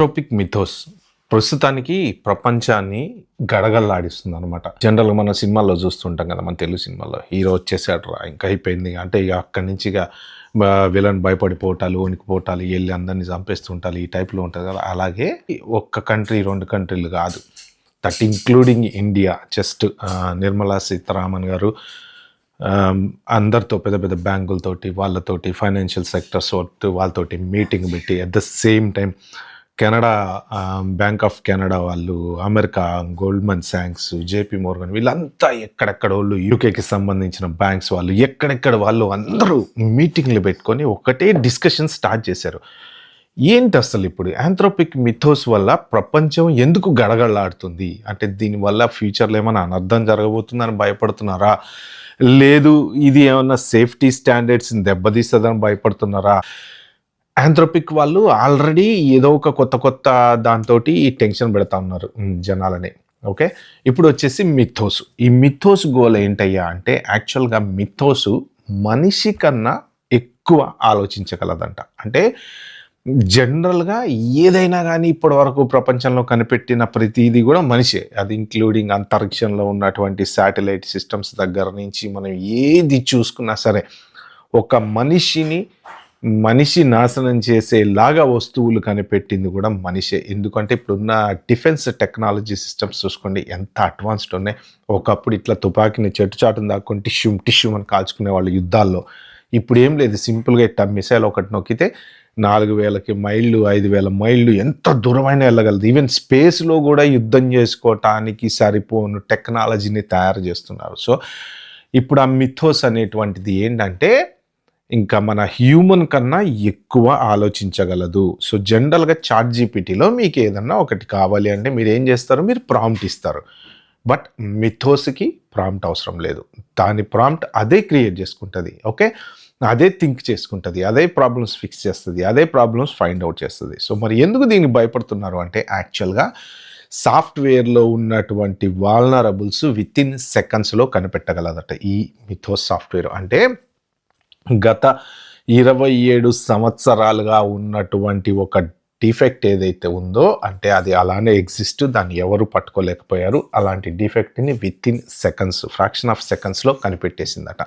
Tropic mythos ప్రస్తుతానికి ప్రపంచాన్ని గడగడలాడిస్తుంది అనమాట. జనరల్గా మన సినిమాల్లో చూస్తుంటాం కదా, మన తెలుగు సినిమాల్లో హీరో వచ్చేసాడు రా ఇంకా అయిపోయింది అంటే ఇక అక్కడి నుంచి ఇక విలన్ భయపడిపోవటాలు, వణికిపోవటాలు, వెళ్ళి అందరినీ చంపేస్తుంటారు, ఈ టైప్లో ఉంటుంది కదా. అలాగే ఒక్క కంట్రీ, 2 కంట్రీలు కాదు, that including India. Just Nirmala Sitharaman garu అందరితో పెద్ద పెద్ద బ్యాంకులతోటి, వాళ్ళతోటి ఫైనాన్షియల్ సెక్టర్స్ వాళ్ళతోటి మీటింగ్ పెట్టి, at the same time Canada, bank of Canada వాళ్ళు, అమెరికా గోల్డ్మన్ సాంగ్స్, జేపీ మోర్గన్, వీళ్ళంతా ఎక్కడెక్కడ వాళ్ళు, యూకేకి సంబంధించిన బ్యాంక్స్ వాళ్ళు, ఎక్కడెక్కడ వాళ్ళు అందరూ మీటింగ్లు పెట్టుకొని ఒకటే డిస్కషన్ స్టార్ట్ చేశారు. ఏంటి అసలు ఇప్పుడు ఆంథ్రోపిక్ మిథోస్ వల్ల ప్రపంచం ఎందుకు గడగడలాడుతుంది అంటే, దీనివల్ల ఫ్యూచర్లో ఏమైనా అనర్థం జరగబోతుందని భయపడుతున్నారా, లేదు ఇది ఏమన్నా సేఫ్టీ స్టాండర్డ్స్ని దెబ్బతీస్తుందని భయపడుతున్నారా? ఆంథ్రోపిక్ వాళ్ళు ఆల్రెడీ ఏదో ఒక కొత్త దాంతో టెన్షన్ పెడతా ఉన్నారు జనాలని. ఓకే, ఇప్పుడు వచ్చేసి మిథోస్. ఈ మిథోస్ గోల్ ఏంటయ్యా అంటే, యాక్చువల్గా మిథోస్ మనిషి కన్నా ఎక్కువ ఆలోచించగలదంట. అంటే జనరల్గా ఏదైనా కానీ ఇప్పటి వరకు ప్రపంచంలో కనిపెట్టిన ప్రతిదీ కూడా మనిషే. అది ఇంక్లూడింగ్ అంతరిక్షంలో ఉన్నటువంటి శాటిలైట్ సిస్టమ్స్ దగ్గర నుంచి మనం ఏది చూసుకున్నా సరే, ఒక మనిషి నాశనం చేసేలాగా వస్తువులు కనిపెట్టింది కూడా మనిషే. ఎందుకంటే ఇప్పుడున్న డిఫెన్స్ టెక్నాలజీ సిస్టమ్స్ చూసుకోండి ఎంత అడ్వాన్స్డ్ ఉన్నాయి. ఒకప్పుడు ఇట్లా తుపాకీని చెట్టు చాటును దాక్కొని టిష్యూ అని కాల్చుకునే వాళ్ళు యుద్ధాల్లో. ఇప్పుడు ఏం లేదు, సింపుల్గా ఇట్లా మిసైల్ ఒకటి నొక్కితే 4000 మైళ్ళు 5000 మైళ్ళు ఎంత దూరమైన వెళ్ళగలదు. ఈవెన్ స్పేస్లో కూడా యుద్ధం చేసుకోవటానికి సరిపోను టెక్నాలజీని తయారు చేస్తున్నారు. సో ఇప్పుడు ఆ మిథోస్ అనేటువంటిది ఏంటంటే, ఇంకా మన హ్యూమన్ కన్నా ఎక్కువ ఆలోచించగలదు. సో జనరల్గా చాట్‌జీపీటీలో మీకు ఏదన్నా ఒకటి కావాలి అంటే మీరు ఏం చేస్తారు, మీరు ప్రాంప్ట్ ఇస్తారు. బట్ మిథోస్కి ప్రాంప్ట్ అవసరం లేదు. దాని ప్రాంప్ట్ అదే క్రియేట్ చేసుకుంటుంది. ఓకే, అదే థింక్ చేసుకుంటుంది, అదే ప్రాబ్లమ్స్ ఫిక్స్ చేస్తుంది, అదే ప్రాబ్లమ్స్ ఫైండ్ అవుట్ చేస్తుంది. సో మరి ఎందుకు దీనికి భయపడుతున్నారు అంటే, యాక్చువల్గా సాఫ్ట్వేర్లో ఉన్నటువంటి వాల్నరబుల్స్ వితిన్ సెకండ్స్లో కనిపెట్టగలదట ఈ మిథోస్ సాఫ్ట్వేర్. అంటే గత 27 సంవత్సరాలుగా ఉన్నటువంటి ఒక డిఫెక్ట్ ఏదైతే ఉందో, అంటే అది అలానే ఎగ్జిస్ట్, దాన్ని ఎవరు పట్టుకోలేకపోయారు. అలాంటి డిఫెక్ట్ని వితిన్ సెకండ్స్, ఫ్రాక్షన్ ఆఫ్ సెకండ్స్లో కనిపెట్టేసిందట.